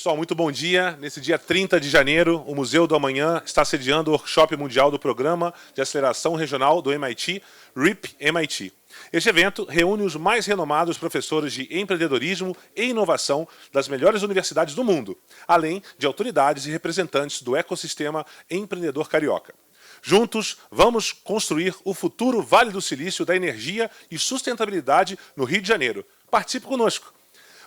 Pessoal, muito bom dia. Nesse dia 30 de janeiro, o Museu do Amanhã está sediando o workshop mundial do Programa de Aceleração Regional do MIT, RIP-MIT. Este evento reúne os mais renomados professores de empreendedorismo e inovação das melhores universidades do mundo, além de autoridades e representantes do ecossistema empreendedor carioca. Juntos, vamos construir o futuro Vale do Silício da energia e sustentabilidade no Rio de Janeiro. Participe conosco.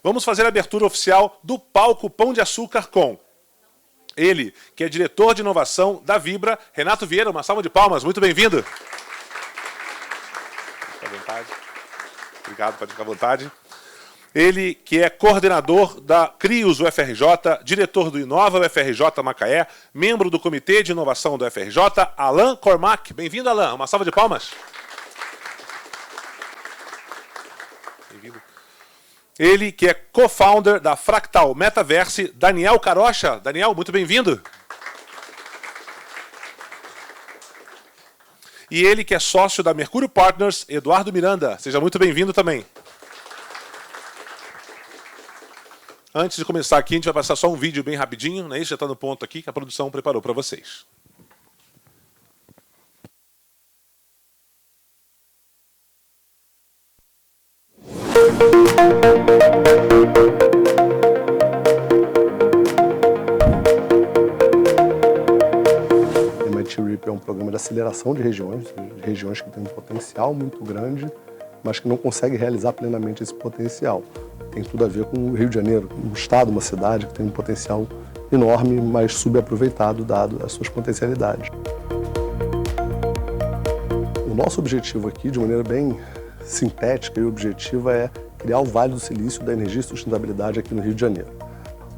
Vamos fazer a abertura oficial do palco Pão de Açúcar com ele, que é diretor de inovação da Vibra, Renato Vieira. Uma salva de palmas, muito bem-vindo. Fique à vontade. Obrigado, pode ficar à vontade. Ele, que é coordenador da CRIOS UFRJ, diretor do Inova UFRJ Macaé, membro do Comitê de Inovação do UFRJ, Alan Cormac. Bem-vindo, Alan. Uma salva de palmas. Bem-vindo. Ele, que é co-founder da Fractal Metaverse, Daniel Carocha. Daniel, muito bem-vindo. E ele, que é sócio da Mercúrio Partners, Eduardo Miranda. Seja muito bem-vindo também. Antes de começar aqui, a gente vai passar só um vídeo bem rapidinho, né? Isso já está no ponto aqui que a produção preparou para vocês. MIT RIP é um programa de aceleração de regiões que têm um potencial muito grande, mas que não conseguem realizar plenamente esse potencial. Tem tudo a ver com o Rio de Janeiro, um estado, uma cidade que tem um potencial enorme, mas subaproveitado dado as suas potencialidades. O nosso objetivo aqui, de maneira bem sintética e objetiva, é criar o Vale do Silício da energia e sustentabilidade aqui no Rio de Janeiro.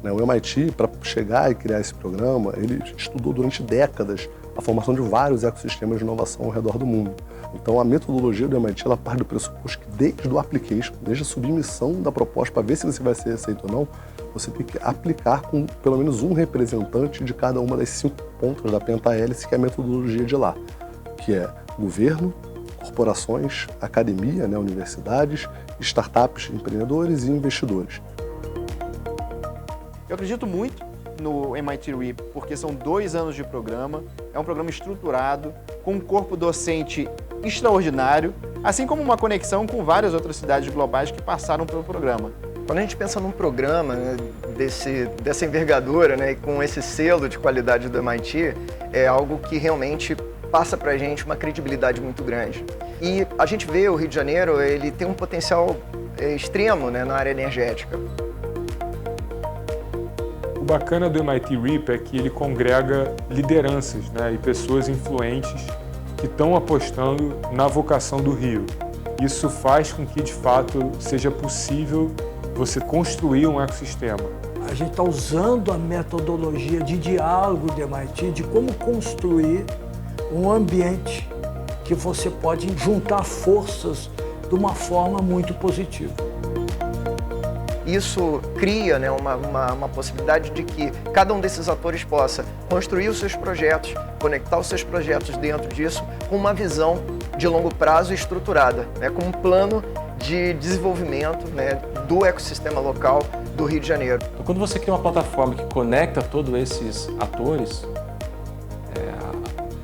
O MIT, para chegar e criar esse programa, ele estudou durante décadas a formação de vários ecossistemas de inovação ao redor do mundo. Então, a metodologia do MIT, ela parte do pressuposto que desde o application, desde a submissão da proposta para ver se você vai ser aceito ou não, você tem que aplicar com pelo menos um representante de cada uma das 5 pontas da pentahélice, que é a metodologia de lá, que é governo, corporações, academia, universidades, startups, empreendedores e investidores. Eu acredito muito no MIT RIP, porque são 2 anos de programa, é um programa estruturado, com um corpo docente extraordinário, assim como uma conexão com várias outras cidades globais que passaram pelo programa. Quando a gente pensa num programa dessa envergadura, e com esse selo de qualidade do MIT, é algo que realmente passa para a gente uma credibilidade muito grande. E a gente vê o Rio de Janeiro, ele tem um potencial extremo na área energética. O bacana do MIT RIP é que ele congrega lideranças e pessoas influentes que estão apostando na vocação do Rio. Isso faz com que, de fato, seja possível você construir um ecossistema. A gente está usando a metodologia de diálogo do MIT, de como construir um ambiente que você pode juntar forças de uma forma muito positiva. Isso cria uma possibilidade de que cada um desses atores possa construir os seus projetos, conectar os seus projetos dentro disso com uma visão de longo prazo estruturada, com um plano de desenvolvimento do ecossistema local do Rio de Janeiro. Então, quando você cria uma plataforma que conecta todos esses atores,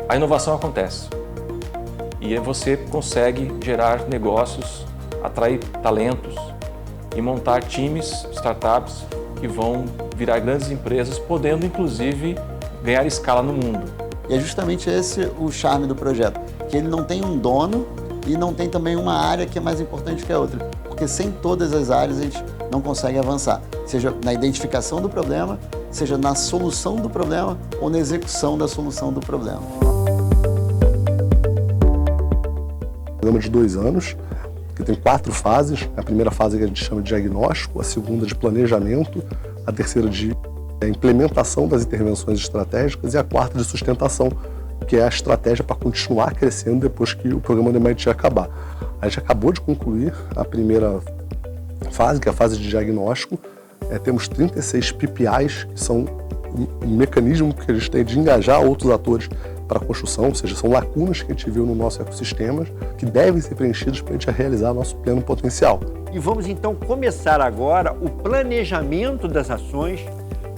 a inovação acontece. E aí você consegue gerar negócios, atrair talentos, e montar times, startups, que vão virar grandes empresas, podendo, inclusive, ganhar escala no mundo. E é justamente esse o charme do projeto, que ele não tem um dono e não tem também uma área que é mais importante que a outra, porque sem todas as áreas a gente não consegue avançar, seja na identificação do problema, seja na solução do problema ou na execução da solução do problema. Programa de 2 anos, que tem 4 fases. A primeira fase que a gente chama de diagnóstico, a segunda de planejamento, a terceira de implementação das intervenções estratégicas e a quarta de sustentação, que é a estratégia para continuar crescendo depois que o programa do MIT acabar. A gente acabou de concluir a primeira fase, que é a fase de diagnóstico. Temos 36 PPIs, que são um mecanismo que a gente tem de engajar outros atores para a construção, ou seja, são lacunas que a gente viu no nosso ecossistema que devem ser preenchidas para a gente realizar nosso pleno potencial. E vamos então começar agora o planejamento das ações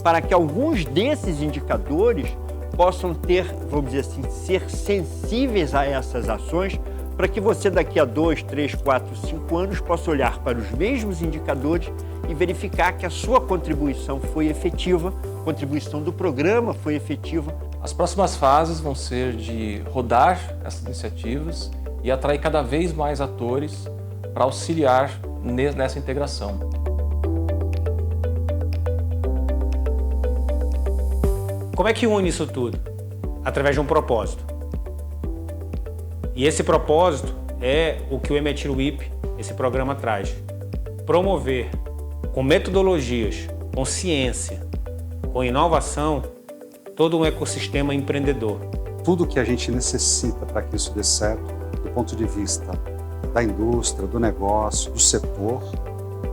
para que alguns desses indicadores possam ter, vamos dizer assim, ser sensíveis a essas ações, para que você daqui a 2, 3, 4, 5 anos possa olhar para os mesmos indicadores e verificar que a sua contribuição foi efetiva, a contribuição do programa foi efetiva. As próximas fases vão ser de rodar essas iniciativas e atrair cada vez mais atores para auxiliar nessa integração. Como é que une isso tudo? Através de um propósito. E esse propósito é o que o MIT RIP, esse programa, traz. Promover com metodologias, com ciência, com inovação, todo um ecossistema empreendedor. Tudo que a gente necessita para que isso dê certo, do ponto de vista da indústria, do negócio, do setor,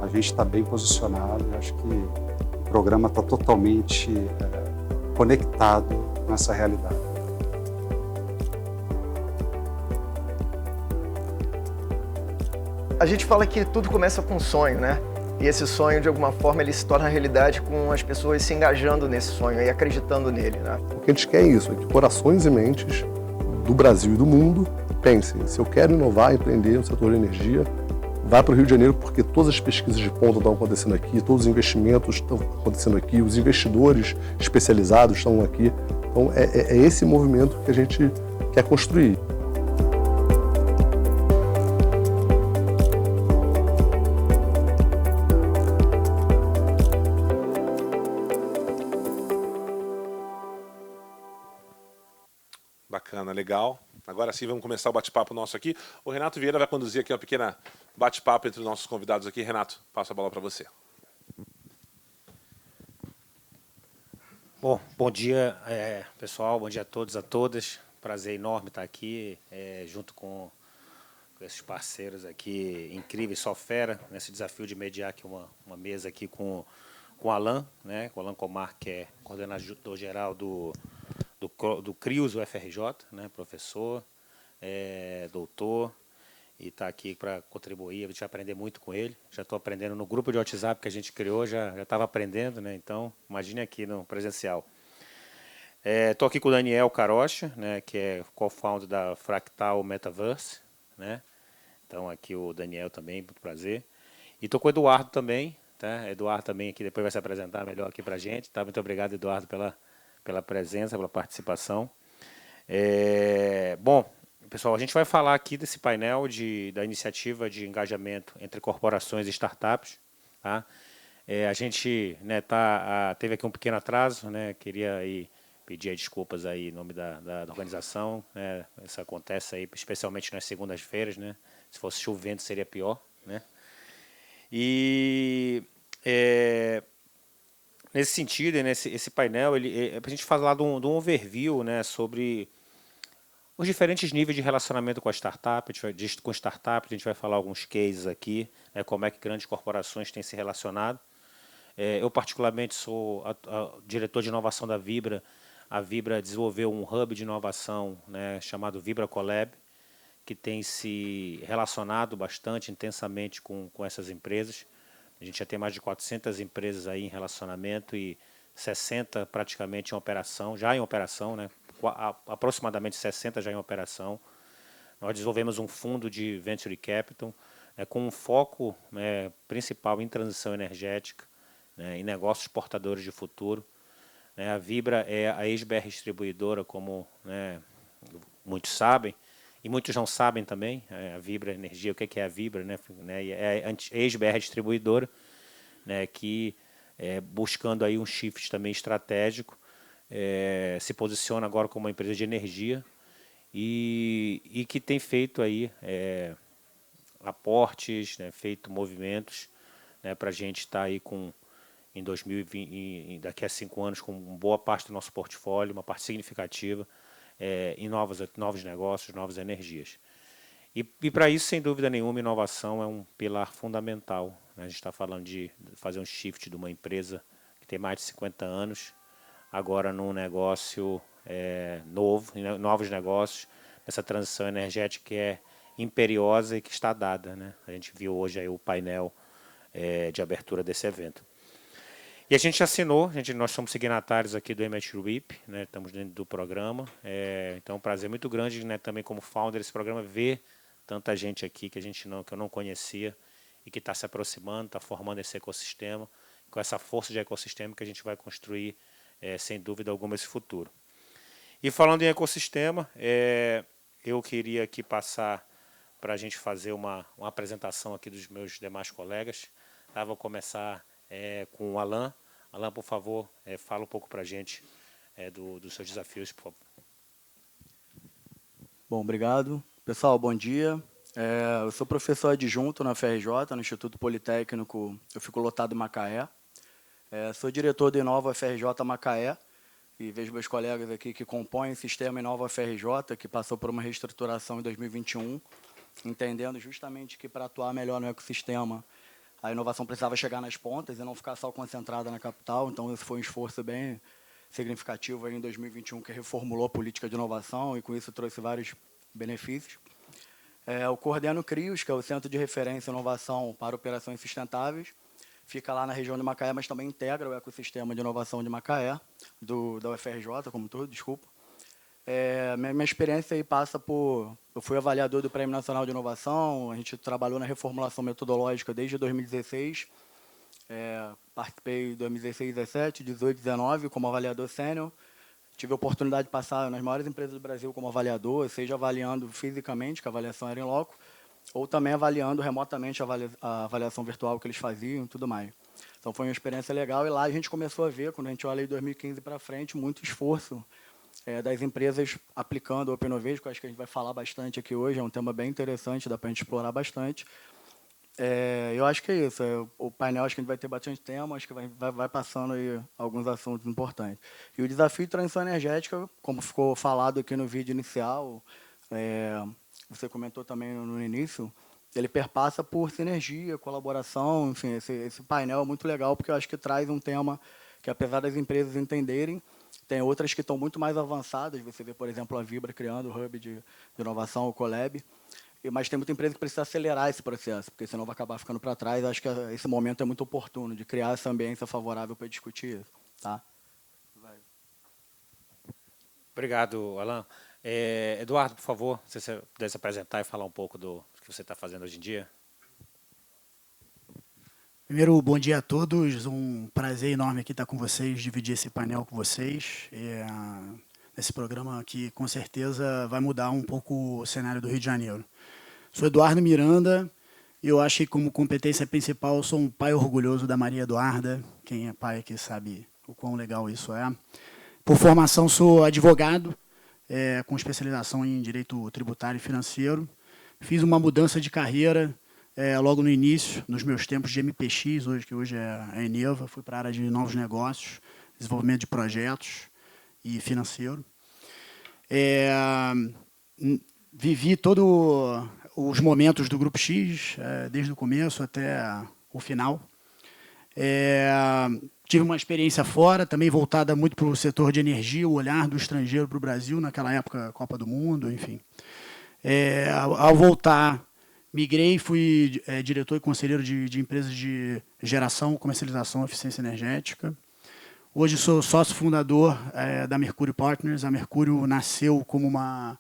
a gente está bem posicionado e acho que o programa está totalmente conectado com essa realidade. A gente fala que tudo começa com um sonho, né? E esse sonho, de alguma forma, ele se torna realidade com as pessoas se engajando nesse sonho e acreditando nele, né? O que a gente quer é isso, é que corações e mentes do Brasil e do mundo pensem, se eu quero inovar, empreender no setor de energia, vá para o Rio de Janeiro, porque todas as pesquisas de ponta estão acontecendo aqui, todos os investimentos estão acontecendo aqui, os investidores especializados estão aqui. Então é esse movimento que a gente quer construir. Bacana, legal. Agora sim, vamos começar o bate-papo nosso aqui. O Renato Vieira vai conduzir aqui uma pequena bate-papo entre os nossos convidados aqui. Renato, passo a bola para você. Bom dia, pessoal. Bom dia a todos, a todas. Prazer enorme estar aqui, junto com esses parceiros aqui incríveis, só fera, nesse desafio de mediar aqui uma mesa aqui com o Alan, né, com o Alan Comar, que é coordenador-geral do CRIUS, UFRJ, né, professor, doutor, e está aqui para contribuir. A gente vai aprender muito com ele. Já estou aprendendo no grupo de WhatsApp que a gente criou, já estava aprendendo, né? Então, imagine aqui no presencial. Estou aqui com o Daniel Carocha, né, que é co-founder da Fractal Metaverse, né? Então, aqui o Daniel também, muito prazer. E estou com o Eduardo também, tá? Eduardo também aqui depois vai se apresentar melhor aqui para a gente, tá? Muito obrigado, Eduardo, pela presença, pela participação. Bom, pessoal, a gente vai falar aqui desse painel da iniciativa de engajamento entre corporações e startups. Tá? A gente, né, teve aqui um pequeno atraso, né, queria aí pedir desculpas aí em nome da organização. Né, isso acontece aí, especialmente nas segundas-feiras, né? Se fosse chovendo seria pior, né? E nesse sentido, esse painel, é para a gente falar de um overview, né, sobre os diferentes níveis de relacionamento com a startup. Com startup, a gente vai falar alguns cases aqui, né, como é que grandes corporações têm se relacionado. Eu, particularmente, sou diretor de inovação da Vibra. A Vibra desenvolveu um hub de inovação, né, chamado Vibra Collab, que tem se relacionado bastante intensamente com essas empresas. A gente já tem mais de 400 empresas aí em relacionamento e 60 praticamente em operação, já em operação, né? Aproximadamente 60 já em operação. Nós desenvolvemos um fundo de Venture Capital com um foco principal em transição energética, né, em negócios portadores de futuro. A Vibra é a ex-BR distribuidora, como, né, muitos sabem, e muitos não sabem também. A Vibra Energia, o que é a Vibra? Né? É a ex-BR distribuidora, né, que buscando aí um shift também estratégico, se posiciona agora como uma empresa de energia e que tem feito aí aportes, né, feito movimentos, né, para a gente estar aí em 2020, daqui a 5 anos, com boa parte do nosso portfólio, uma parte significativa em novos negócios, novas energias. E para isso, sem dúvida nenhuma, inovação é um pilar fundamental. Né? A gente está falando de fazer um shift de uma empresa que tem mais de 50 anos, agora num negócio novo, em novos negócios, essa transição energética que é imperiosa e que está dada. Né? A gente viu hoje aí o painel de abertura desse evento. E a gente assinou, nós somos signatários aqui do MIT RIP, né, estamos dentro do programa. Então é um prazer muito grande, né, também como founder desse programa, ver tanta gente aqui que eu não conhecia e que está se aproximando, está formando esse ecossistema, com essa força de ecossistema que a gente vai construir, sem dúvida alguma, esse futuro. E falando em ecossistema, eu queria aqui passar para a gente fazer uma apresentação aqui dos meus demais colegas. Vou começar com o Alan. Alan, por favor, fala um pouco para a gente dos seus desafios, por favor. Bom, obrigado. Pessoal, bom dia. Eu sou professor adjunto na FRJ, no Instituto Politécnico, eu fico lotado em Macaé. Sou diretor do Inova FRJ Macaé e vejo meus colegas aqui que compõem o sistema Inova FRJ, que passou por uma reestruturação em 2021, entendendo justamente que para atuar melhor no ecossistema, a inovação precisava chegar nas pontas e não ficar só concentrada na capital. Então, esse foi um esforço bem significativo aí em 2021, que reformulou a política de inovação e, com isso, trouxe vários benefícios. Eu coordeno o CRIOS, que é o Centro de Referência e Inovação para Operações Sustentáveis. Fica lá na região de Macaé, mas também integra o ecossistema de inovação de Macaé, da UFRJ, como todo, desculpa. Minha experiência aí passa por... Eu fui avaliador do Prêmio Nacional de Inovação, a gente trabalhou na reformulação metodológica desde 2016, participei em 2016, 2017, 2018, 2019 como avaliador sênior. Tive a oportunidade de passar nas maiores empresas do Brasil como avaliador, seja avaliando fisicamente, que a avaliação era em loco, ou também avaliando remotamente a avaliação virtual que eles faziam e tudo mais. Então foi uma experiência legal e lá a gente começou a ver, quando a gente olha de 2015 para frente, muito esforço das empresas aplicando o Open Innovation, que eu acho que a gente vai falar bastante aqui hoje, é um tema bem interessante, dá para a gente explorar bastante. Eu acho que é isso, o painel acho que a gente vai ter bastante tema, acho que vai passando aí alguns assuntos importantes. E o desafio de transição energética, como ficou falado aqui no vídeo inicial, você comentou também no início, ele perpassa por sinergia, colaboração, enfim, esse painel é muito legal, porque eu acho que traz um tema que, apesar das empresas entenderem, tem outras que estão muito mais avançadas. Você vê, por exemplo, a Vibra criando o Hub de inovação, o Colab, mas tem muita empresa que precisa acelerar esse processo, porque senão vai acabar ficando para trás. Acho que esse momento é muito oportuno de criar essa ambiência favorável para discutir isso. Tá? Obrigado, Alan. Eduardo, por favor, se você pudesse apresentar e falar um pouco do que você está fazendo hoje em dia. Primeiro, bom dia a todos. Um prazer enorme aqui estar com vocês, dividir esse painel com vocês. Nesse programa que, com certeza, vai mudar um pouco o cenário do Rio de Janeiro. Sou Eduardo Miranda e eu acho que, como competência principal, eu sou um pai orgulhoso da Maria Eduarda. Quem é pai aqui sabe o quão legal isso é. Por formação, sou advogado, com especialização em Direito Tributário e Financeiro. Fiz uma mudança de carreira logo no início, nos meus tempos de MPX, que hoje é a Eneva. Fui para a área de novos negócios, desenvolvimento de projetos e financeiro. Vivi todos os momentos do Grupo X, desde o começo até o final. Tive uma experiência fora, também voltada muito para o setor de energia, o olhar do estrangeiro para o Brasil, naquela época, Copa do Mundo, enfim. Ao voltar, migrei, fui diretor e conselheiro de empresas de geração, comercialização e eficiência energética. Hoje sou sócio fundador da Mercúrio Partners. A Mercúrio nasceu como uma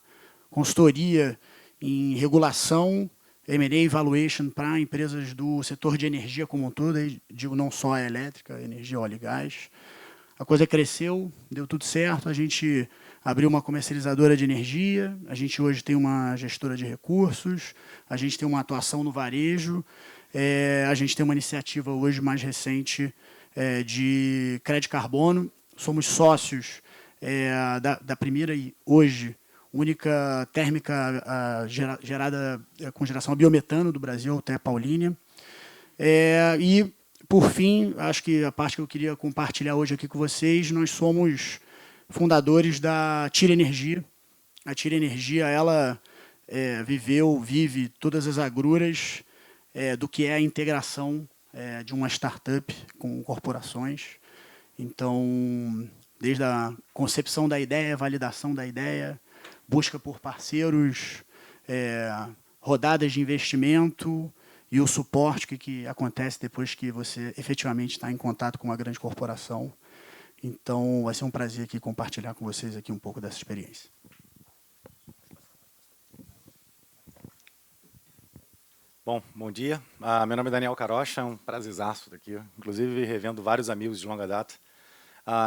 consultoria em regulação, M&A Evaluation para empresas do setor de energia como um todo, digo não só a elétrica, energia, óleo e gás. A coisa cresceu, deu tudo certo, a gente abriu uma comercializadora de energia, a gente hoje tem uma gestora de recursos, a gente tem uma atuação no varejo, a gente tem uma iniciativa hoje mais recente de crédito carbono. Somos sócios da primeira e hoje única térmica gerada com geração a biometano do Brasil, até Paulínia. E, por fim, acho que a parte que eu queria compartilhar hoje aqui com vocês, nós somos fundadores da Tira Energia. A Tira Energia, ela vive todas as agruras do que é a integração de uma startup com corporações. Então, desde a concepção da ideia, validação da ideia, busca por parceiros, rodadas de investimento e o suporte que acontece depois que você efetivamente está em contato com uma grande corporação. Então, vai ser um prazer aqui compartilhar com vocês aqui um pouco dessa experiência. Bom dia. Meu nome é Daniel Carocha, é um prazerzaço estar aqui, inclusive revendo vários amigos de longa data.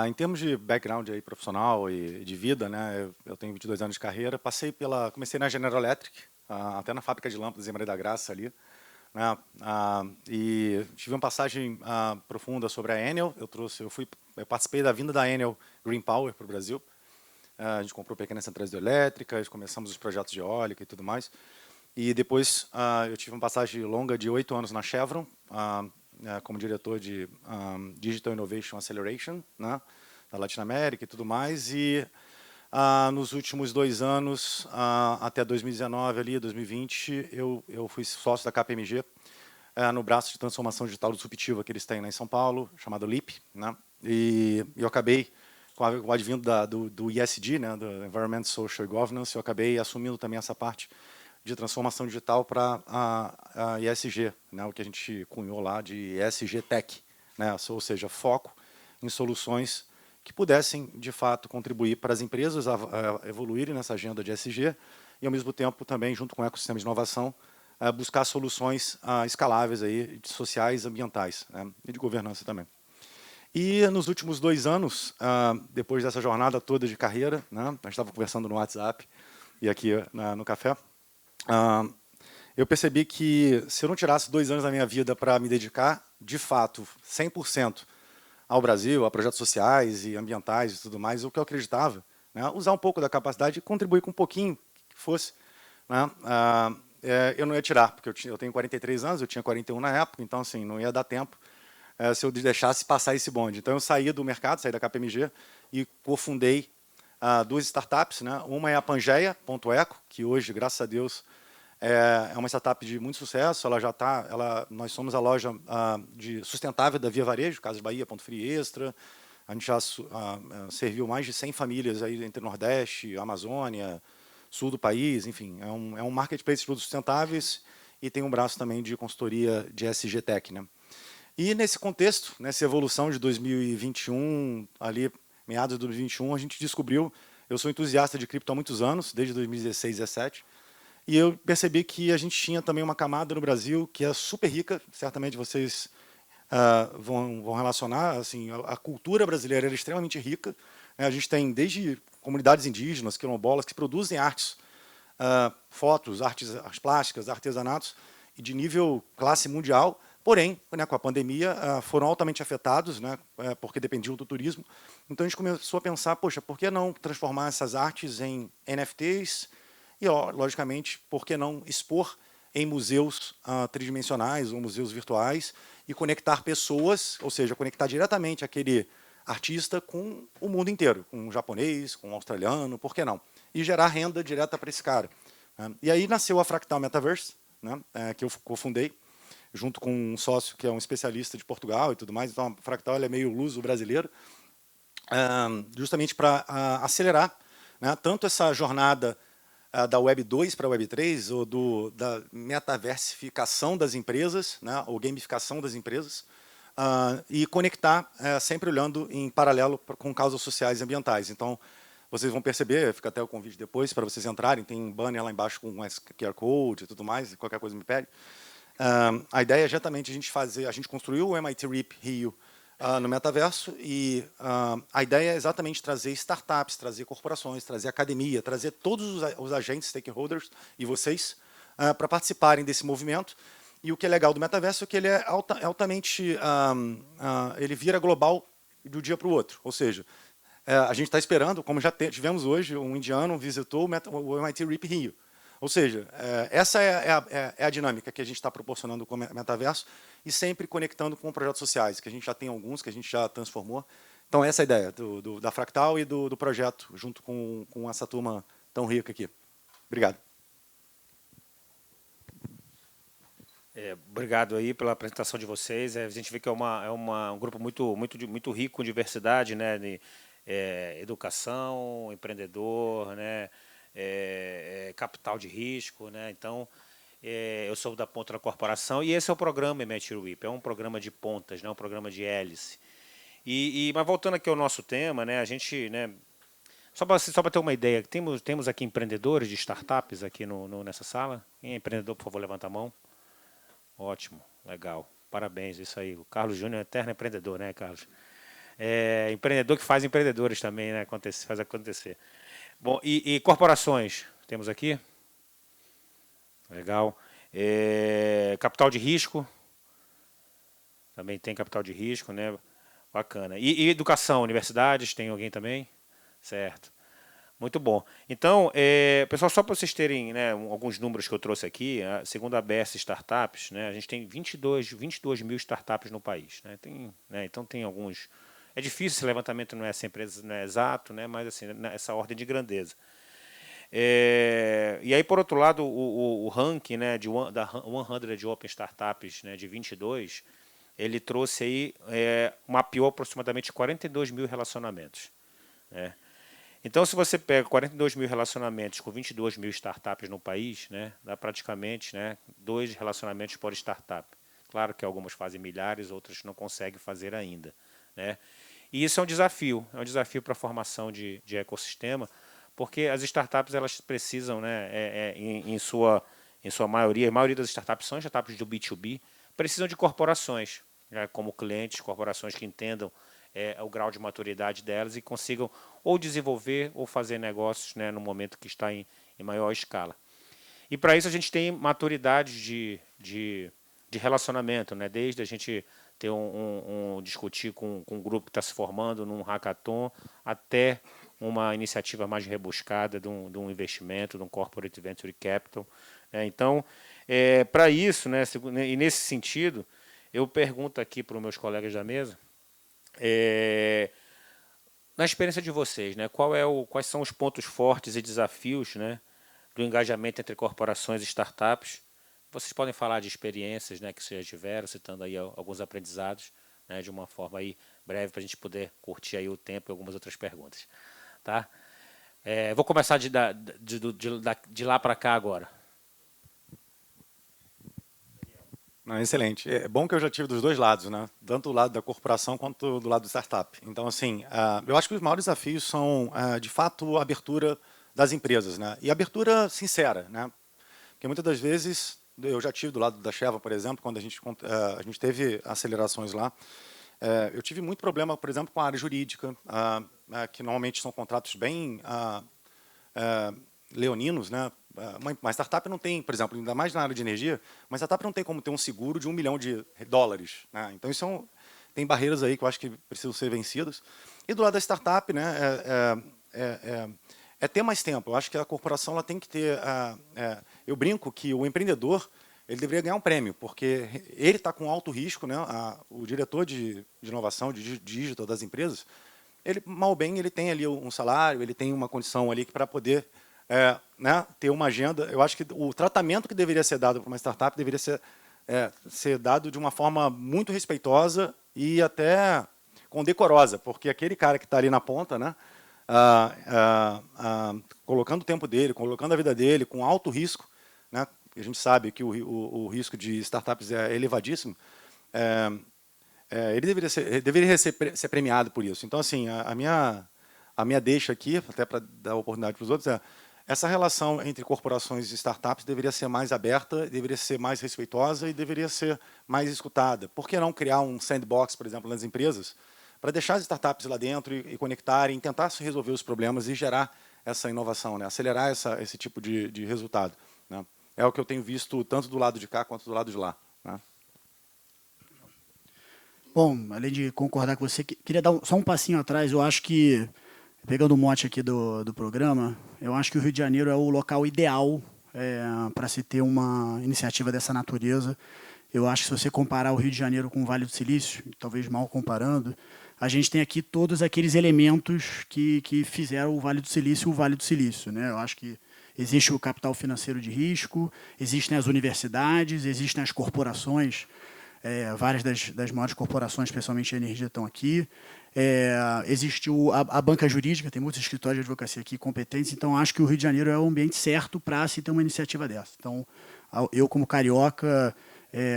Em termos de background aí, profissional e de vida, né, eu tenho 22 anos de carreira, comecei na General Electric, até na fábrica de lâmpadas em Maria da Graça ali, né, e tive uma passagem profunda sobre a Enel. Eu participei da vinda da Enel Green Power para o Brasil. A gente comprou pequenas centrais hidrelétricas, começamos os projetos de eólica e tudo mais. E depois eu tive uma passagem longa de 8 anos na Chevron, como diretor de Digital Innovation Acceleration, né, da Latinoamérica e tudo mais. E nos últimos 2 anos, até 2019, ali, 2020, eu fui sócio da KPMG, no braço de transformação digital disruptiva que eles têm lá em São Paulo, chamado LEAP. Né, e eu acabei, com o advindo do ESG, né, do Environment, Social e Governance, eu acabei assumindo também essa parte de transformação digital para a ESG, né, o que a gente cunhou lá de ESG Tech, né, ou seja, foco em soluções que pudessem, de fato, contribuir para as empresas a evoluírem nessa agenda de ESG e, ao mesmo tempo, também, junto com o ecossistema de inovação, buscar soluções escaláveis aí, sociais, ambientais, né, e de governança também. E nos últimos 2 anos, depois dessa jornada toda de carreira, né, a gente estava conversando no WhatsApp e aqui no café, eu percebi que se eu não tirasse 2 anos da minha vida para me dedicar, de fato, 100% ao Brasil, a projetos sociais e ambientais e tudo mais, o que eu acreditava, né, usar um pouco da capacidade e contribuir com um pouquinho que fosse, né, eu não ia tirar, porque eu tenho 43 anos, eu tinha 41 na época, então assim, não ia dar tempo se eu deixasse passar esse bonde. Então eu saí do mercado, saí da KPMG e cofundei 2 startups, né? Uma é a Pangeia.eco, que hoje, graças a Deus, é uma startup de muito sucesso. Nós somos a loja sustentável da Via Varejo, Casas Bahia, Ponto Frio Extra. A gente já serviu mais de 100 famílias aí entre Nordeste, Amazônia, Sul do país, enfim. É um marketplace de produtos sustentáveis e tem um braço também de consultoria de ESG Tech, né? E nesse contexto, nessa evolução de 2021, ali, meados de 2021, a gente descobriu, eu sou entusiasta de cripto há muitos anos, desde 2016, 2017, e eu percebi que a gente tinha também uma camada no Brasil que é super rica, certamente vocês vão relacionar, assim, a cultura brasileira é extremamente rica, né? A gente tem desde comunidades indígenas, quilombolas, que produzem artes, fotos, artes plásticas, artesanatos, e de nível classe mundial. Porém, né, com a pandemia, foram altamente afetados, né, porque dependiam do turismo. Então, a gente começou a pensar, poxa, por que não transformar essas artes em NFTs? E, logicamente, por que não expor em museus tridimensionais ou museus virtuais e conectar pessoas, ou seja, conectar diretamente aquele artista com o mundo inteiro, com o japonês, com o australiano, por que não? E gerar renda direta para esse cara. E aí nasceu a Fractal Metaverse, né, que eu cofundei, junto com um sócio que é um especialista de Portugal e tudo mais. Então, a Fractal é meio luso brasileiro, justamente para acelerar, né, tanto essa jornada da Web 2 para a Web 3, ou da metaversificação das empresas, né, ou gamificação das empresas, e conectar, sempre olhando em paralelo com causas sociais e ambientais. Então, vocês vão perceber, fica até o convite depois para vocês entrarem, tem um banner lá embaixo com um QR Code e tudo mais, qualquer coisa me pede. A ideia é exatamente a gente construiu o MIT RIP Rio no metaverso e a ideia é exatamente trazer startups, trazer corporações, trazer academia, trazer todos os agentes, stakeholders e vocês para participarem desse movimento. E o que é legal do metaverso é que ele é altamente, ele vira global de um dia para o outro. Ou seja, a gente está esperando, como já tivemos hoje, um indiano visitou o MIT RIP Rio. Ou seja, essa é a dinâmica que a gente está proporcionando com o metaverso e sempre conectando com projetos sociais, que a gente já tem alguns, que a gente já transformou. Então, essa é a ideia da Fractal e do projeto, junto com essa turma tão rica aqui. Obrigado. Obrigado aí pela apresentação de vocês. A gente vê que é um grupo muito rico em diversidade, né, de educação, empreendedor, né, capital de risco, né? Então, Eu sou da ponta da corporação e esse é o programa MIT RIP, é um programa de pontas, né, um programa de hélice. Mas voltando aqui ao nosso tema, né, a gente, né, só para ter uma ideia, temos aqui empreendedores de startups aqui nessa sala? Quem é empreendedor, por favor, levanta a mão. Ótimo, legal, parabéns, isso aí. O Carlos Júnior é eterno empreendedor, né, Carlos? Empreendedor que faz empreendedores também, né, faz acontecer. Bom, e corporações, temos aqui? Legal. Capital de risco. Também tem capital de risco, né? Bacana. E educação, universidades, tem alguém também? Certo. Muito bom. Então, pessoal, só para vocês terem, né, alguns números que eu trouxe aqui, segundo a ABS Startups, né, a gente tem 22 mil startups no país. Né, então, tem alguns... É difícil, esse levantamento não é sempre não é exato, né, mas assim, nessa ordem de grandeza. E aí, por outro lado, o ranking, né, da 100 Open Startups, né, de 22, ele trouxe aí, mapeou aproximadamente 42 mil relacionamentos. Né? Então, se você pega 42 mil relacionamentos com 22 mil startups no país, né, dá praticamente, né, 2 relacionamentos por startup. Claro que algumas fazem milhares, outras não conseguem fazer ainda. Né? E isso é um desafio para a formação de ecossistema, porque as startups elas precisam, né, em sua maioria, a maioria das startups são startups do B2B, precisam de corporações, né, como clientes, corporações que entendam o grau de maturidade delas e consigam ou desenvolver ou fazer negócios, né, no momento que está em maior escala. E para isso a gente tem maturidade de relacionamento, né, desde a gente ter discutir com um grupo que está se formando num hackathon até uma iniciativa mais rebuscada de um investimento, de um corporate venture capital. Então, para isso, né, e nesse sentido, eu pergunto aqui para os meus colegas da mesa, na experiência de vocês, né, quais são os pontos fortes e desafios, né, do engajamento entre corporações e startups? Vocês podem falar de experiências, né, que vocês já tiveram, citando aí alguns aprendizados, né, de uma forma aí breve para a gente poder curtir aí o tempo e algumas outras perguntas. Tá? Vou começar de lá para cá agora. Não, excelente. É bom que eu já tive dos dois lados, né? Tanto do lado da corporação quanto do lado do startup. Então, assim, eu acho que os maiores desafios são, de fato, a abertura das empresas, né? E abertura sincera, né? Porque muitas das vezes, eu já tive do lado da Cheva, por exemplo, quando a gente teve acelerações lá, eu tive muito problema, por exemplo, com a área jurídica, que normalmente são contratos bem leoninos, né? Uma startup não tem, por exemplo, ainda mais na área de energia, uma startup não tem como ter um seguro de $1 milhão. Né? Então, isso tem barreiras aí que eu acho que precisam ser vencidas. E do lado da startup, né, ter mais tempo. Eu acho que a corporação ela tem que ter... eu brinco que o empreendedor ele deveria ganhar um prêmio, porque ele está com alto risco, né? O diretor de inovação, de digital das empresas, ele, mal ou bem, ele tem ali um salário, ele tem uma condição ali para poder né, ter uma agenda. Eu acho que o tratamento que deveria ser dado para uma startup deveria ser dado de uma forma muito respeitosa e até condecorosa, porque aquele cara que está ali na ponta, né, colocando o tempo dele, colocando a vida dele com alto risco, né, a gente sabe que o risco de startups é elevadíssimo, ele deveria ser premiado por isso. Então, assim, a minha deixa aqui, até para dar oportunidade para os outros, essa relação entre corporações e startups deveria ser mais aberta, deveria ser mais respeitosa e deveria ser mais escutada. Por que não criar um sandbox, por exemplo, nas empresas, para deixar as startups lá dentro e conectarem, tentar resolver os problemas e gerar essa inovação, né? Acelerar esse tipo de resultado, né? É o que eu tenho visto tanto do lado de cá quanto do lado de lá, né? Bom, além de concordar com você, queria dar só um passinho atrás. Eu acho que, pegando o mote aqui do programa, eu acho que o Rio de Janeiro é o local ideal para se ter uma iniciativa dessa natureza. Eu acho que se você comparar o Rio de Janeiro com o Vale do Silício, talvez mal comparando, a gente tem aqui todos aqueles elementos que fizeram o Vale do Silício, né? Eu acho que existe o capital financeiro de risco, existem as universidades, existem as corporações, várias das maiores corporações, especialmente a energia, estão aqui. Existe a banca jurídica, tem muitos escritórios de advocacia aqui competentes, então acho que o Rio de Janeiro é o ambiente certo para se ter uma iniciativa dessa. Então, eu, como carioca,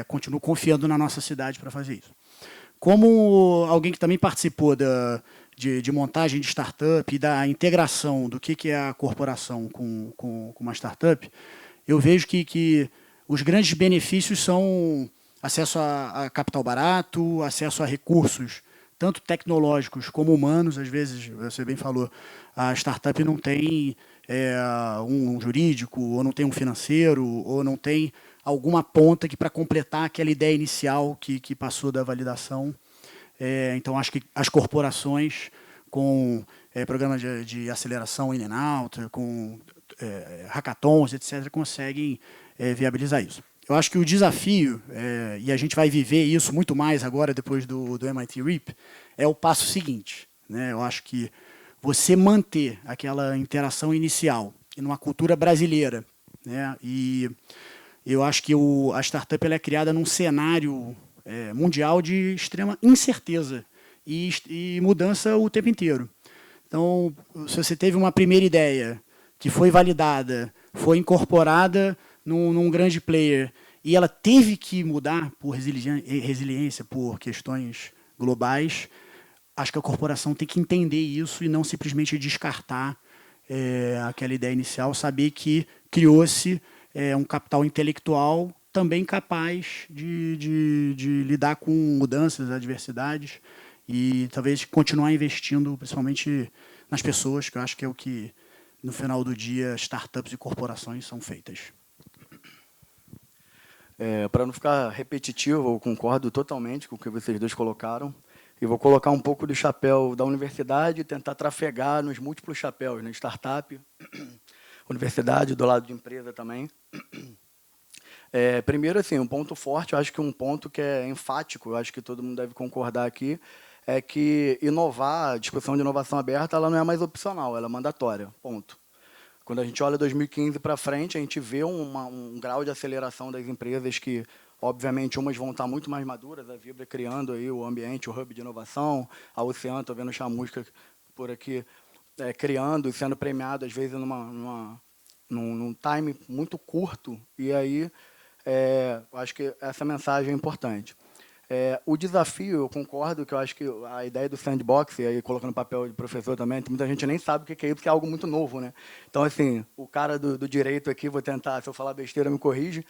continuo confiando na nossa cidade para fazer isso. Como alguém que também participou de montagem de startup e da integração do que é a corporação com uma startup, eu vejo que os grandes benefícios são acesso a capital barato, acesso a recursos, tanto tecnológicos como humanos. Às vezes, você bem falou, a startup não tem um jurídico, ou não tem um financeiro, ou não tem alguma ponta que para completar aquela ideia inicial que passou da validação. Então, acho que as corporações com programas de aceleração in and out, com hackathons, etc., conseguem viabilizar isso. Eu acho que o desafio, e a gente vai viver isso muito mais agora, depois do MIT RIP, é o passo seguinte, né? Eu acho que você manter aquela interação inicial numa cultura brasileira, né? E eu acho que a startup ela é criada num cenário mundial de extrema incerteza e mudança o tempo inteiro. Então, se você teve uma primeira ideia que foi validada, foi incorporada num grande player, e ela teve que mudar por resiliência, por questões globais, acho que a corporação tem que entender isso e não simplesmente descartar aquela ideia inicial, saber que criou-se um capital intelectual também capaz de lidar com mudanças, adversidades, e talvez continuar investindo principalmente nas pessoas, que eu acho que é o que, no final do dia, startups e corporações são feitas. Para não ficar repetitivo, eu concordo totalmente com o que vocês dois colocaram. E vou colocar um pouco do chapéu da universidade e tentar trafegar nos múltiplos chapéus, na startup, universidade, do lado de empresa também. Primeiro, assim, um ponto forte, eu acho que um ponto que é enfático, eu acho que todo mundo deve concordar aqui, é que inovar, a discussão de inovação aberta, ela não é mais opcional, ela é mandatória, ponto. Quando a gente olha 2015 para frente, a gente vê um grau de aceleração das empresas que, obviamente, umas vão estar muito mais maduras, a Vibra criando aí o ambiente, o hub de inovação, a Ocean, estou vendo o Chamusca por aqui, criando e sendo premiado, às vezes, num time muito curto, e aí eu acho que essa mensagem é importante. O desafio, eu concordo, que eu acho que a ideia do sandbox, e aí colocando o papel de professor também, muita gente nem sabe o que é isso, porque é algo muito novo, né? Então, assim, o cara do direito aqui, vou tentar, se eu falar besteira, me corrige,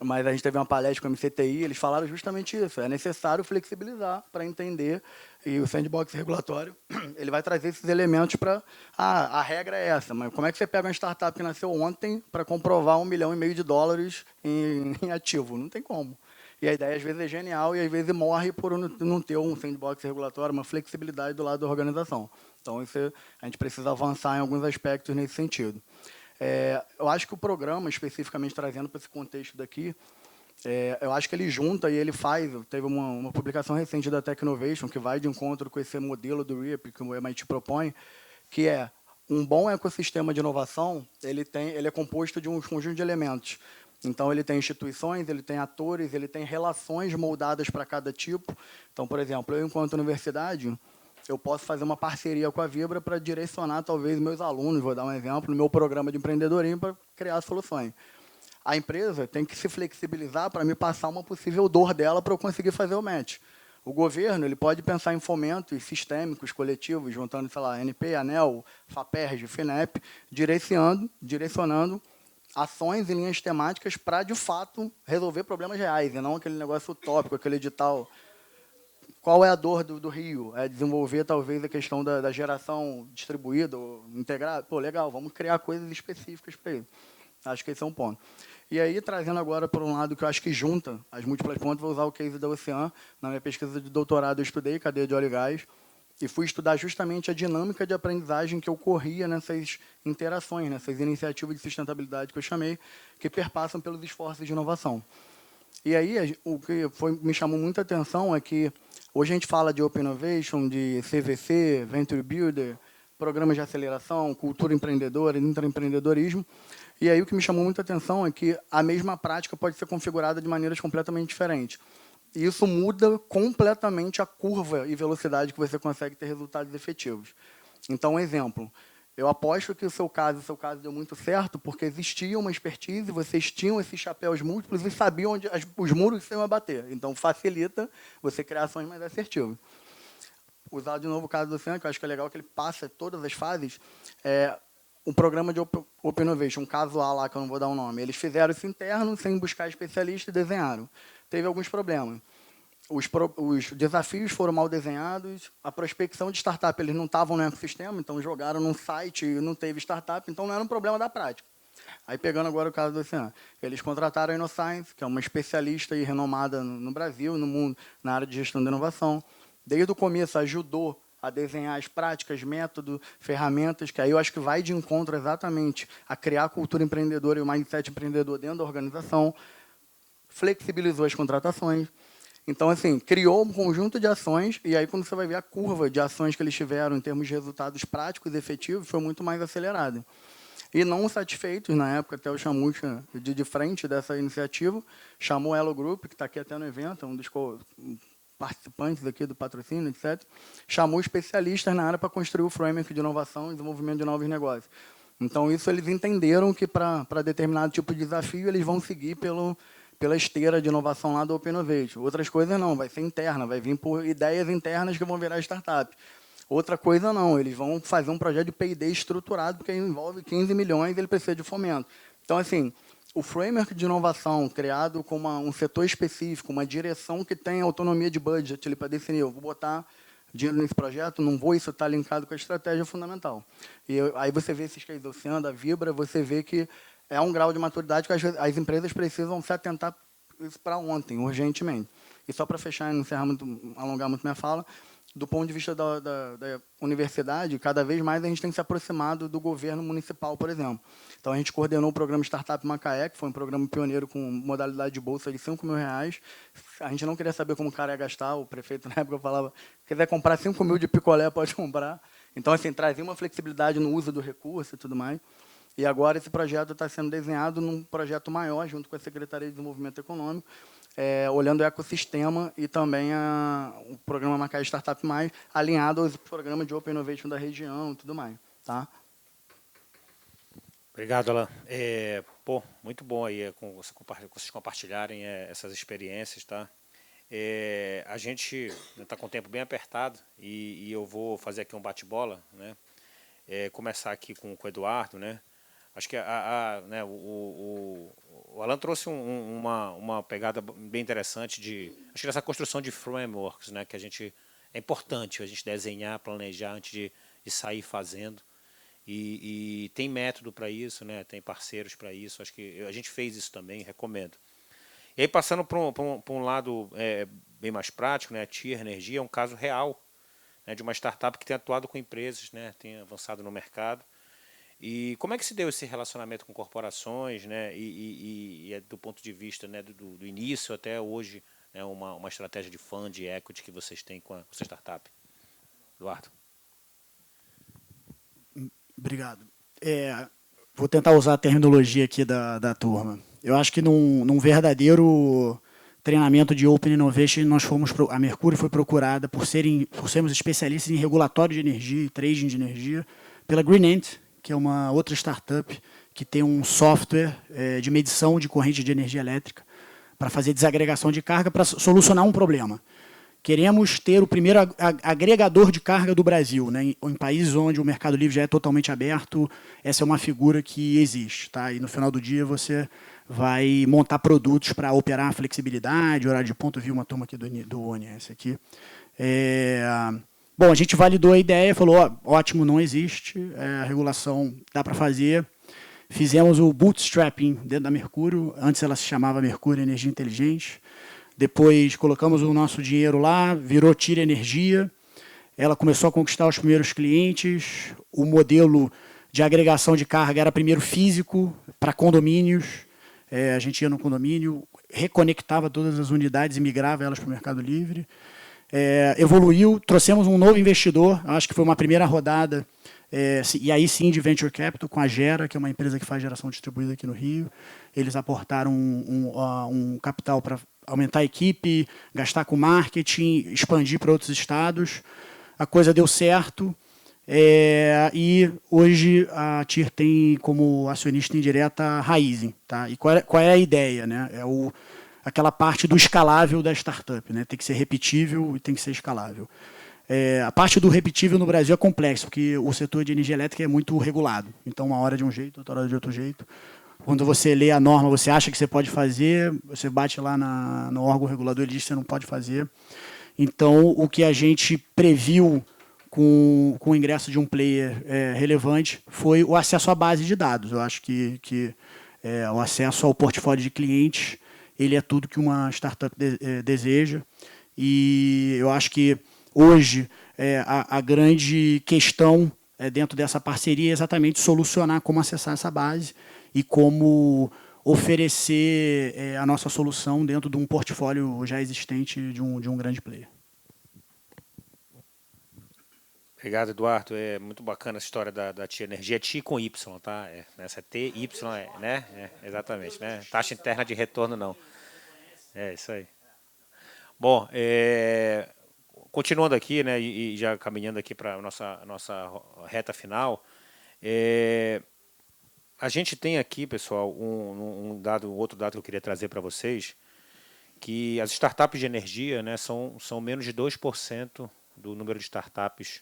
mas a gente teve uma palestra com a MCTI, eles falaram justamente isso, é necessário flexibilizar para entender, e o sandbox regulatório, ele vai trazer esses elementos para... a regra é essa, mas como é que você pega uma startup que nasceu ontem para comprovar $1,5 milhão em ativo? Não tem como. E a ideia, às vezes, é genial e, às vezes, morre por não ter um sandbox regulatório, uma flexibilidade do lado da organização. Então, a gente precisa avançar em alguns aspectos nesse sentido. Eu acho que o programa, especificamente trazendo para esse contexto daqui, eu acho que ele junta e ele faz... Teve uma publicação recente da Technovation que vai de encontro com esse modelo do RIP que o MIT propõe, que é um bom ecossistema de inovação, ele é composto de um conjunto de elementos. Então, ele tem instituições, ele tem atores, ele tem relações moldadas para cada tipo. Então, por exemplo, eu, enquanto universidade, eu posso fazer uma parceria com a Vibra para direcionar, talvez, meus alunos, vou dar um exemplo, no meu programa de empreendedorismo para criar soluções. A empresa tem que se flexibilizar para me passar uma possível dor dela para eu conseguir fazer o match. O governo ele pode pensar em fomentos sistêmicos, coletivos, juntando, sei lá, ANP, ANEL, FAPERJ, FINEP, direcionando ações e linhas temáticas para, de fato, resolver problemas reais, e não aquele negócio utópico, aquele edital. Qual é a dor do Rio? É desenvolver, talvez, a questão da geração distribuída, ou integrada. Pô, legal, vamos criar coisas específicas para isso. Acho que esse é um ponto. E aí, trazendo agora por um lado que eu acho que junta as múltiplas pontas, vou usar o case da Ocean. Na minha pesquisa de doutorado, eu estudei cadeia de óleo e gás, e fui estudar justamente a dinâmica de aprendizagem que ocorria nessas interações, nessas iniciativas de sustentabilidade que eu chamei, que perpassam pelos esforços de inovação. E aí, o que me chamou muita atenção é que hoje a gente fala de Open Innovation, de CVC, Venture Builder, programas de aceleração, cultura empreendedora, intraempreendedorismo. E aí o que me chamou muita atenção é que a mesma prática pode ser configurada de maneiras completamente diferentes. E isso muda completamente a curva e velocidade que você consegue ter resultados efetivos. Então, um exemplo. Eu aposto que o seu caso deu muito certo, porque existia uma expertise, vocês tinham esses chapéus múltiplos e sabiam onde os muros iam bater. Então, facilita você criar ações mais assertivas. Usar de novo o caso do Senna, que eu acho que é legal que ele passa todas as fases. Um programa de Open Innovation, um caso A lá, que eu não vou dar o nome, eles fizeram isso interno, sem buscar especialista, e desenharam. Teve alguns problemas. Os desafios foram mal desenhados, a prospecção de startup, eles não estavam no ecossistema, então jogaram num site e não teve startup, então não era um problema da prática. Aí, pegando agora o caso do Oceano, eles contrataram a InnoScience, que é uma especialista e renomada no Brasil, no mundo, na área de gestão de inovação. Desde o começo, ajudou a desenhar as práticas, métodos, ferramentas, que aí eu acho que vai de encontro exatamente a criar a cultura empreendedora e o mindset empreendedor dentro da organização, flexibilizou as contratações. Então, assim, criou um conjunto de ações, e aí, quando você vai ver a curva de ações que eles tiveram em termos de resultados práticos e efetivos, foi muito mais acelerada. E não satisfeitos, na época, até o Chamucha, de frente dessa iniciativa, chamou o Elo Group, que está aqui até no evento, um dos participantes aqui do patrocínio, etc., chamou especialistas na área para construir o framework de inovação e desenvolvimento de novos negócios. Então, isso eles entenderam que, para determinado tipo de desafio, eles vão seguir pela esteira de inovação lá do Open Innovation. Outras coisas não, vai ser interna, vai vir por ideias internas que vão virar startup. Outra coisa não, eles vão fazer um projeto de P&D estruturado, porque envolve 15 milhões e ele precisa de fomento. Então, assim, o framework de inovação criado com um setor específico, uma direção que tem autonomia de budget para definir, eu vou botar dinheiro nesse projeto, não vou, isso está linkado com a estratégia fundamental. E aí você vê esses cases do Oceano, da Vibra, você vê que é um grau de maturidade que as empresas precisam se atentar isso para ontem, urgentemente. E só para fechar e não alongar muito minha fala, do ponto de vista da universidade, cada vez mais a gente tem se aproximado do governo municipal, por exemplo. Então, a gente coordenou o programa Startup Macaé, que foi um programa pioneiro com modalidade de bolsa de R$5.000. A gente não queria saber como o cara ia gastar, o prefeito na época falava, se quiser comprar 5 mil de picolé, pode comprar. Então, assim, trazia uma flexibilidade no uso do recurso e tudo mais. E agora esse projeto está sendo desenhado num projeto maior, junto com a Secretaria de Desenvolvimento Econômico, olhando o ecossistema e também o programa Macaé Startup Mais, alinhado aos programas de Open Innovation da região e tudo mais. Tá? Obrigado, Alan. Muito bom aí vocês compartilharem essas experiências. Tá? A gente está com o tempo bem apertado e eu vou fazer aqui um bate-bola, né? Começar aqui com o Eduardo, né? Acho que né, o Alan trouxe uma pegada bem interessante acho que essa construção de frameworks, né, que é importante a gente desenhar, planejar antes de sair fazendo. E tem método para isso, né, tem parceiros para isso. Acho que a gente fez isso também, recomendo. E aí, passando para um lado bem mais prático, né, a Tier Energia é um caso real, né, de uma startup que tem atuado com empresas, né, tem avançado no mercado. E como é que se deu esse relacionamento com corporações, né, e do ponto de vista, né, do início até hoje, né, uma estratégia de fund e equity que vocês têm com a sua startup? Eduardo. Obrigado. Vou tentar usar a terminologia aqui da turma. Eu acho que num verdadeiro treinamento de Open Innovation, a Mercúrio foi procurada por sermos especialistas em regulatório de energia e trading de energia pela Greenent, que é uma outra startup que tem um software de medição de corrente de energia elétrica para fazer desagregação de carga para solucionar um problema. Queremos ter o primeiro agregador de carga do Brasil, né? Em países onde o mercado livre já é totalmente aberto, essa é uma figura que existe. Tá? E no final do dia você vai montar produtos para operar a flexibilidade, horário de ponto. Eu vi uma turma aqui do ONS aqui. Bom, a gente validou a ideia, falou, ótimo, não existe, a regulação dá para fazer. Fizemos o bootstrapping dentro da Mercúrio, antes ela se chamava Mercúrio Energia Inteligente. Depois colocamos o nosso dinheiro lá, virou Tier Energia. Ela começou a conquistar os primeiros clientes. O modelo de agregação de carga era primeiro físico, para condomínios. A gente ia no condomínio, reconectava todas as unidades e migrava elas para o Mercado Livre. Evoluiu, trouxemos um novo investidor, acho que foi uma primeira rodada, e aí sim de Venture Capital, com a Gera, que é uma empresa que faz geração distribuída aqui no Rio. Eles aportaram um capital para aumentar a equipe, gastar com marketing, expandir para outros estados. A coisa deu certo. E hoje a TIR tem como acionista indireta a Raizen. Tá? E qual é a ideia? Né? Aquela parte do escalável da startup. Né? Tem que ser repetível e tem que ser escalável. A parte do repetível no Brasil é complexa, porque o setor de energia elétrica é muito regulado. Então, uma hora de um jeito, outra hora de outro jeito. Quando você lê a norma, você acha que você pode fazer, você bate lá no órgão regulador, ele diz que você não pode fazer. Então, o que a gente previu com o ingresso de um player relevante foi o acesso à base de dados. Eu acho que o acesso ao portfólio de clientes ele é tudo que uma startup deseja. E eu acho que hoje a grande questão dentro dessa parceria é exatamente solucionar como acessar essa base e como oferecer a nossa solução dentro de um portfólio já existente de um grande player. Obrigado, Eduardo. É muito bacana essa história da TIR Energia. É TIR com Y, tá? Essa é TY, né? Exatamente, né? Taxa interna de retorno, não. É isso aí. Bom, continuando aqui, né, e já caminhando aqui para a nossa reta final, a gente tem aqui, pessoal, outro dado que eu queria trazer para vocês, que as startups de energia, né, são menos de 2% do número de startups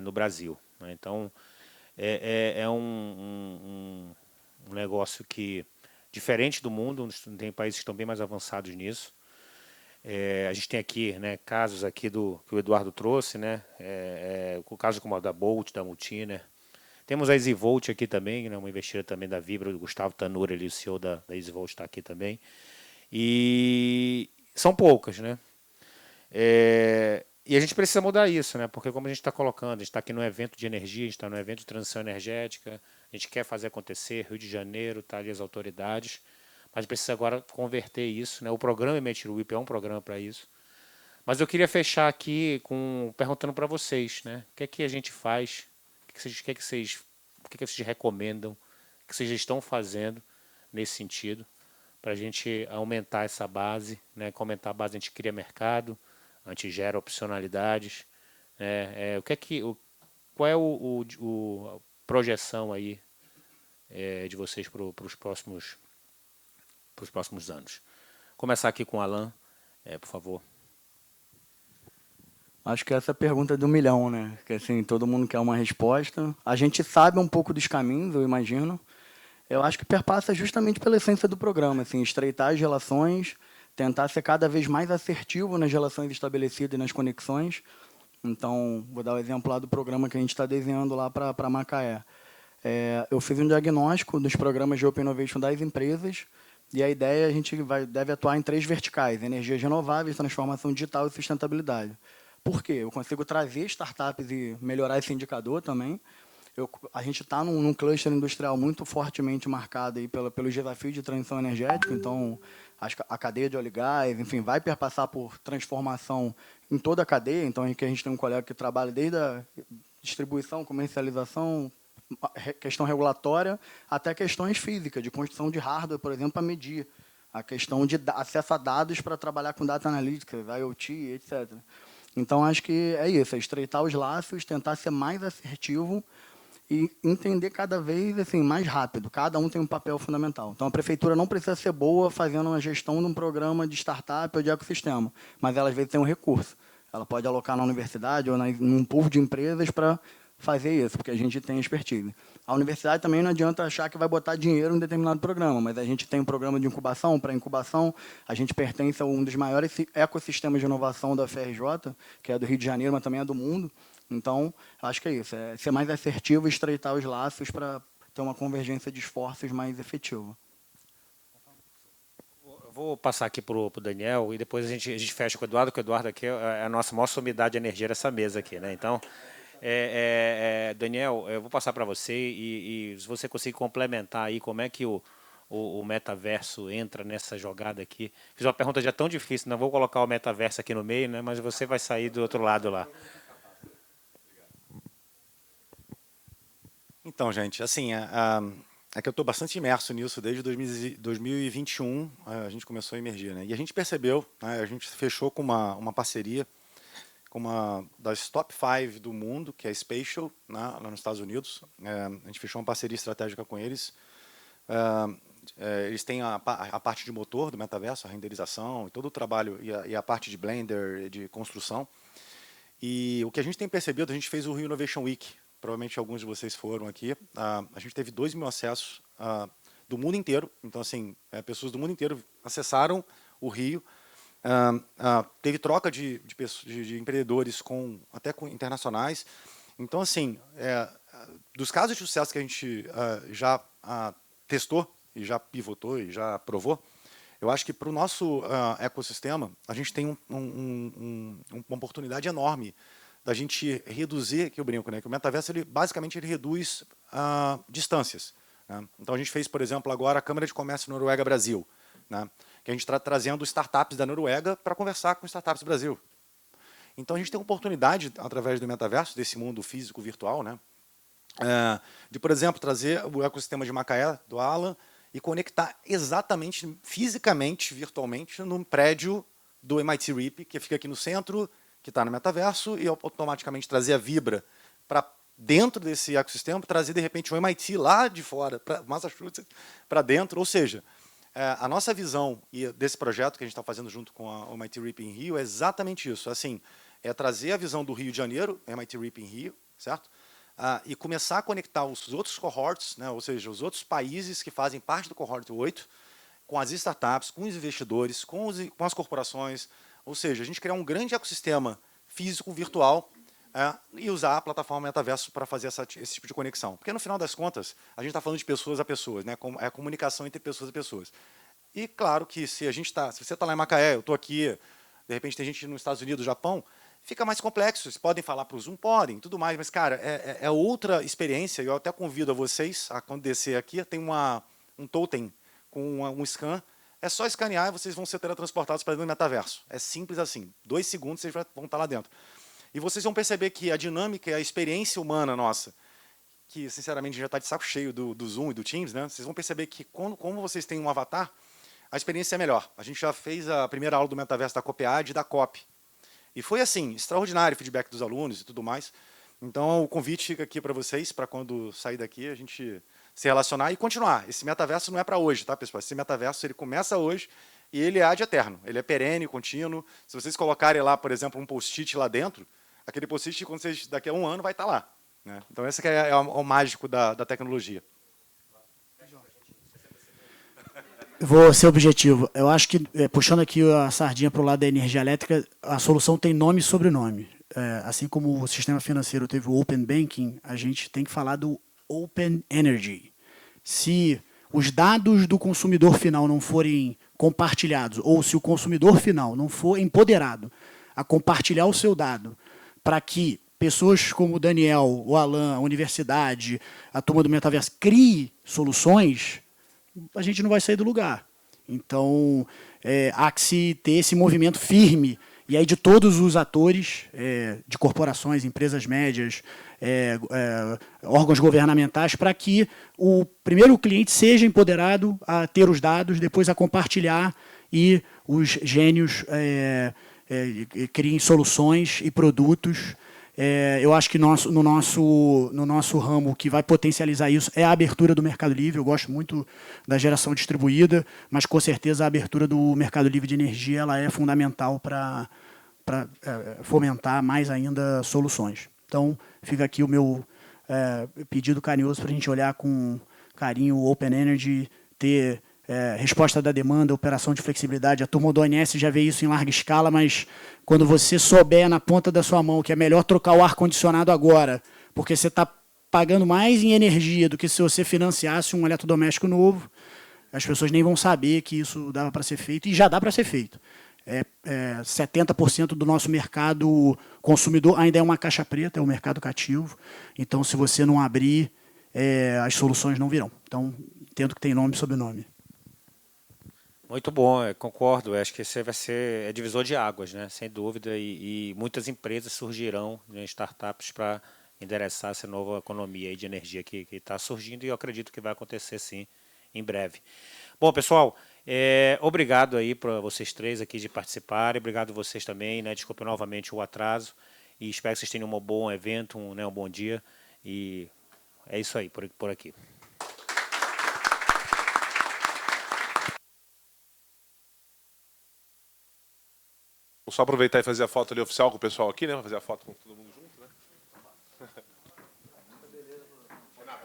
no Brasil. Né? Então, é um negócio que, diferente do mundo, tem países que estão bem mais avançados nisso. A gente tem aqui, né, casos aqui que o Eduardo trouxe, né, o caso como a da Bolt, da Multiner. Temos a EasyVolt aqui também, né, uma investidora também da Vibra, o Gustavo Tanura, ali, o CEO da EasyVolt, está aqui também. E são poucas, né? E a gente precisa mudar isso, né? Porque como a gente está colocando, a gente está aqui no evento de energia, a gente está no evento de transição energética, a gente quer fazer acontecer, Rio de Janeiro, tá ali as autoridades, mas a gente precisa agora converter isso, né? O programa MIT RIP é um programa para isso. Mas eu queria fechar aqui perguntando para vocês, né? O que é que a gente faz, o que vocês recomendam, o que vocês estão fazendo nesse sentido, para a gente aumentar essa base, né? Com aumentar a base a gente cria mercado, a gente gera opcionalidades. Qual é a projeção aí de vocês para os próximos anos? Começar aqui com o Alan, por favor. Acho que essa é a pergunta do milhão, né? Que assim, todo mundo quer uma resposta. A gente sabe um pouco dos caminhos, eu imagino. Eu acho que perpassa justamente pela essência do programa, assim, estreitar as relações, tentar ser cada vez mais assertivo nas relações estabelecidas e nas conexões. Então, vou dar o exemplo lá do programa que a gente está desenhando lá para Macaé. Eu fiz um diagnóstico dos programas de Open Innovation das empresas e a ideia é a gente deve atuar em 3 verticais: energias renováveis, transformação digital e sustentabilidade. Por quê? Eu consigo trazer startups e melhorar esse indicador também. A gente está num cluster industrial muito fortemente marcado aí pelos desafios de transição energética, então a cadeia de óleo e gás, enfim, vai perpassar por transformação em toda a cadeia. Então, a gente tem um colega que trabalha desde a distribuição, comercialização, questão regulatória, até questões físicas, de construção de hardware, por exemplo, para medir. A questão de acesso a dados para trabalhar com data analytics, IoT, etc. Então, acho que é isso, é estreitar os laços, tentar ser mais assertivo e entender cada vez assim, mais rápido. Cada um tem um papel fundamental. Então, a prefeitura não precisa ser boa fazendo uma gestão de um programa de startup ou de ecossistema, mas ela, às vezes, tem um recurso. Ela pode alocar na universidade ou num pool de empresas para fazer isso, porque a gente tem expertise. A universidade também não adianta achar que vai botar dinheiro em determinado programa, mas a gente tem um programa de incubação. Para incubação, a gente pertence a um dos maiores ecossistemas de inovação da FRJ, que é do Rio de Janeiro, mas também é do mundo. Então, acho que é isso, é ser mais assertivo e estreitar os laços para ter uma convergência de esforços mais efetiva. Eu vou passar aqui para o Daniel e depois a gente fecha com o Eduardo, porque o Eduardo aqui é a nossa maior sumidade de energia dessa mesa aqui, né? Então, Daniel, eu vou passar para você e se você conseguir complementar aí como é que o metaverso entra nessa jogada aqui. Fiz uma pergunta já tão difícil, não vou colocar o metaverso aqui no meio, né? Mas você vai sair do outro lado lá. Então, gente, assim, é que eu estou bastante imerso nisso desde 2021, a gente começou a emergir, né? E a gente percebeu, né, a gente fechou com uma parceria com uma das top 5 do mundo, que é a Spatial, né, lá nos Estados Unidos. A gente fechou uma parceria estratégica com eles. Eles têm a parte de motor do metaverso, a renderização, e todo o trabalho, e a parte de Blender, de construção. E o que a gente tem percebido, a gente fez o Rio Innovation Week, provavelmente alguns de vocês foram aqui, a gente teve 2.000 acessos do mundo inteiro, então assim, pessoas do mundo inteiro acessaram o Rio, teve troca de empreendedores até com internacionais, então assim, dos casos de sucesso que a gente já testou, e já pivotou, e já provou, eu acho que para o nosso ecossistema, a gente tem uma oportunidade enorme da gente reduzir, que eu brinco, né, que o metaverso, basicamente, ele reduz distâncias. Né? Então, a gente fez, por exemplo, agora a Câmara de Comércio Noruega-Brasil, né, que a gente está trazendo startups da Noruega para conversar com startups do Brasil. Então, a gente tem uma oportunidade, através do metaverso, desse mundo físico virtual, né, de, por exemplo, trazer o ecossistema de Macaé, do Alan, e conectar exatamente, fisicamente, virtualmente, num prédio do MIT RIP, que fica aqui no centro, que está no metaverso, e automaticamente trazer a Vibra para dentro desse ecossistema, trazer, de repente, o MIT lá de fora, para Massachusetts, para dentro. Ou seja, a nossa visão desse projeto que a gente está fazendo junto com o MIT RIP em Rio é exatamente isso. Assim, é trazer a visão do Rio de Janeiro, MIT RIP em Rio, certo? E começar a conectar os outros cohorts, né, ou seja, os outros países que fazem parte do cohort 8, com as startups, com os investidores, com as corporações, ou seja, a gente criar um grande ecossistema físico, virtual, e usar a plataforma Metaverso para fazer esse tipo de conexão. Porque, no final das contas, a gente está falando de pessoas a pessoas, né, é a comunicação entre pessoas a pessoas. E, claro, que se você está lá em Macaé, eu estou aqui, de repente tem gente nos Estados Unidos, Japão, fica mais complexo. Vocês podem falar para o Zoom? Podem, tudo mais, mas, cara, é outra experiência. Eu até convido a vocês, quando descer aqui, tem um totem com um scan. É só escanear e vocês vão ser teletransportados para dentro do metaverso. É simples assim. 2 segundos vocês vão estar lá dentro. E vocês vão perceber que a dinâmica e a experiência humana nossa, que, sinceramente, já está de saco cheio do Zoom e do Teams, né? Vocês vão perceber que, como vocês têm um avatar, a experiência é melhor. A gente já fez a primeira aula do metaverso da COPEAD e da COP. E foi, assim, extraordinário o feedback dos alunos e tudo mais. Então, o convite fica aqui para vocês, para quando sair daqui, a gente se relacionar e continuar. Esse metaverso não é para hoje, tá, pessoal? Esse metaverso, ele começa hoje e ele é ad eterno. Ele é perene, contínuo. Se vocês colocarem lá, por exemplo, um post-it lá dentro, aquele post-it, quando vocês, daqui a 1 ano, vai estar lá. Né? Então, esse que é o mágico da tecnologia. Vou ser objetivo. Eu acho que, puxando aqui a sardinha para o lado da energia elétrica, a solução tem nome e sobrenome. Assim como o sistema financeiro teve o Open Banking, a gente tem que falar do Open Energy. Se os dados do consumidor final não forem compartilhados, ou se o consumidor final não for empoderado a compartilhar o seu dado para que pessoas como o Daniel, o Alan, a universidade, a turma do metaverso criem soluções, a gente não vai sair do lugar. Então, há que se ter esse movimento firme, e aí de todos os atores, de corporações, empresas médias, órgãos governamentais, para que primeiro o cliente seja empoderado a ter os dados, depois a compartilhar, e os gênios criem soluções e produtos. Eu acho que no nosso ramo, o que vai potencializar isso é a abertura do Mercado Livre. Eu gosto muito da geração distribuída, mas, com certeza, a abertura do Mercado Livre de energia ela é fundamental para fomentar mais ainda soluções. Então, fica aqui o meu pedido carinhoso para a gente olhar com carinho o Open Energy, ter resposta da demanda, operação de flexibilidade. A turma do ONS já vê isso em larga escala, mas quando você souber na ponta da sua mão que é melhor trocar o ar-condicionado agora, porque você está pagando mais em energia do que se você financiasse um eletrodoméstico novo, as pessoas nem vão saber que isso dava para ser feito, e já dá para ser feito. 70% do nosso mercado consumidor ainda é uma caixa preta, é um mercado cativo. Então, se você não abrir, as soluções não virão. Então, entendo que tem nome e sobrenome. Muito bom, concordo. Acho que esse vai ser divisor de águas, né? Sem dúvida, e muitas empresas surgirão, né, startups, para endereçar essa nova economia aí de energia que está surgindo, e eu acredito que vai acontecer sim em breve. Bom, pessoal, Obrigado aí para vocês três aqui de participarem. Obrigado a vocês também, né? Desculpe novamente o atraso. E espero que vocês tenham um bom evento, um bom dia. E é isso aí, por aqui. Vou só aproveitar e fazer a foto ali oficial com o pessoal aqui, né? Vou fazer a foto com todo mundo.